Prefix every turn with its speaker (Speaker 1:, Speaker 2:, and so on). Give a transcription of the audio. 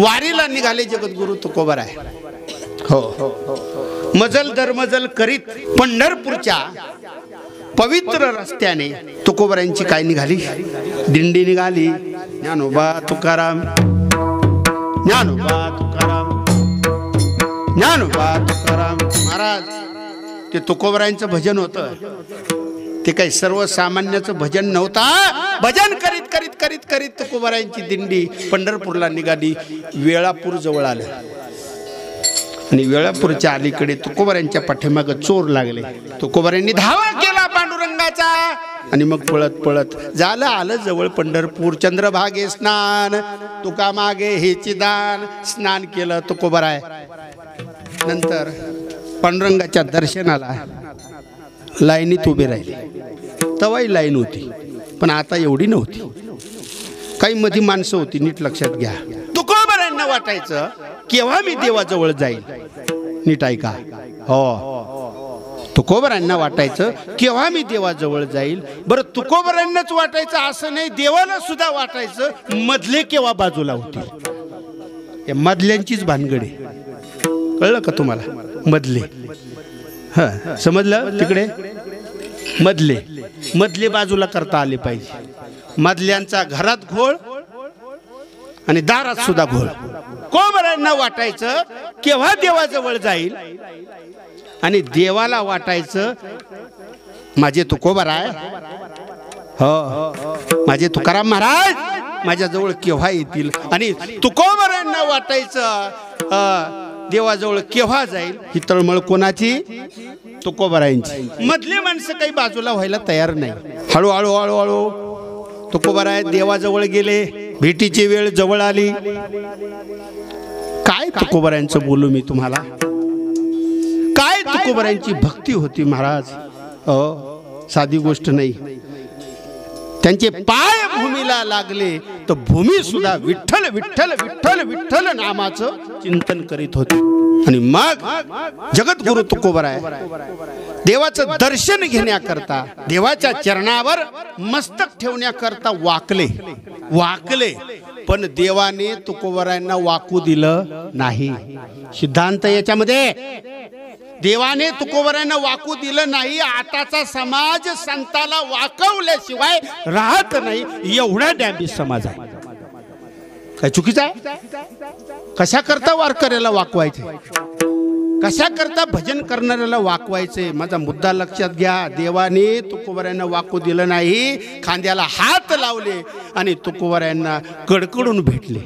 Speaker 1: वारीला निघाले जगद्गुरु तुकोबराय। हो, मजल दरमजल करीत पंढरपूरच्या पवित्र रस्त्याने तुकोबरायांची काय निघाली? दिंडी निघाली। ज्ञानोबा तुकाराम, ज्ञानोबा तुकाराम, ज्ञानोबा तुकाराम महाराज। ते तुकोबरायांचं भजन होतं, ते काही सर्वसामान्याचं भजन नव्हता। भजन करीत करीत करीत करीत तुकोबरायांची दिंडी पंढरपूरला निघाली। वेळापूर जवळ आलं आणि वेळापूरच्या अलीकडे तुकोबरायांच्या पाठीमागे चोर लागले। तुकोबरायांनी धावा केला पांडुरंगाचा आणि मग पळत पळत झालं आलं जवळ पंढरपूर। चंद्रभागे स्नान तुका मागे हेची दान, स्नान केलं तुकोबराय। नंतर पांडुरंगाच्या दर्शनाला लाईनीत उभे राहिले। तवाही लाईन होती, पण आता एवढी नव्हती। काही मध्ये माणसं होती, नीट लक्षात घ्या। तुकोबरायांना वाटायचं केव्हा मी देवाजवळ जाईल। नीट ऐका, हो, तुकोबरायांना वाटायचं केव्हा मी देवाजवळ जाईल। बरं, तुकोबरायांनाच वाटायचं असं नाही, देवाला सुद्धा वाटायचं मधले केव्हा बाजूला होतील। या मधल्यांचीच भानगड आहे, कळलं का तुम्हाला? मधले, हा समजलं? तिकडे मधले मधले बाजूला करता आले पाहिजे। मधल्यांचा घरात घोळ आणि दारात सुद्धा घोळ। तुकोबरायांना वाटायचं केव्हा देवाजवळ जाईल आणि देवाला वाटायचं माझे तुकोबराय, हो माझे तुकाराम महाराज माझ्याजवळ केव्हा येतील। आणि तुकोबरायांना वाटायचं देवाजवळ केव्हा जाईल। ही तळमळ कोणाची? तुकोबरायांची। मधले माणसं काही बाजूला व्हायला तयार नाही। हळूहळू हळूहळू तुकोबराय देवाजवळ गेले। भेटीची वेळ जवळ आली। काय तुकोबरायांचं बोलू मी तुम्हाला, काय तुकोबरायांची भक्ती होती महाराज। हो, साधी गोष्ट नाही। त्यांचे पाय भूमीला लागले तर भूमी सुद्धा विठ्ठल विठ्ठल विठ्ठल विठ्ठल नामाचं चिंतन करीत होते। आणि मग जगद्गुरु तुकोबराय देवाचं दर्शन घेण्याकरता, देवाच्या चरणावर मस्तक ठेवण्याकरता वाकले वाकले, पण देवाने तुकोबरायांना वाकू दिलं नाही। सिद्धांत याच्यामध्ये देवाने तुकोबरायांना वाकू दिलं नाही। आताचा समाज संताला वाकवल्याशिवाय राहत नाही, एवढा डॅम्बिस समाज आहे। काय चुकीचं आहे? कशा करता वारकऱ्याला वाकवायचे, कशा करता भजन करणाऱ्याला वाकवायचे? माझा मुद्दा लक्षात घ्या। देवाने तुकोबरायांना वाकू दिलं नाही, खांद्याला हात लावले आणि तुकोबरायांना कडकडून भेटले।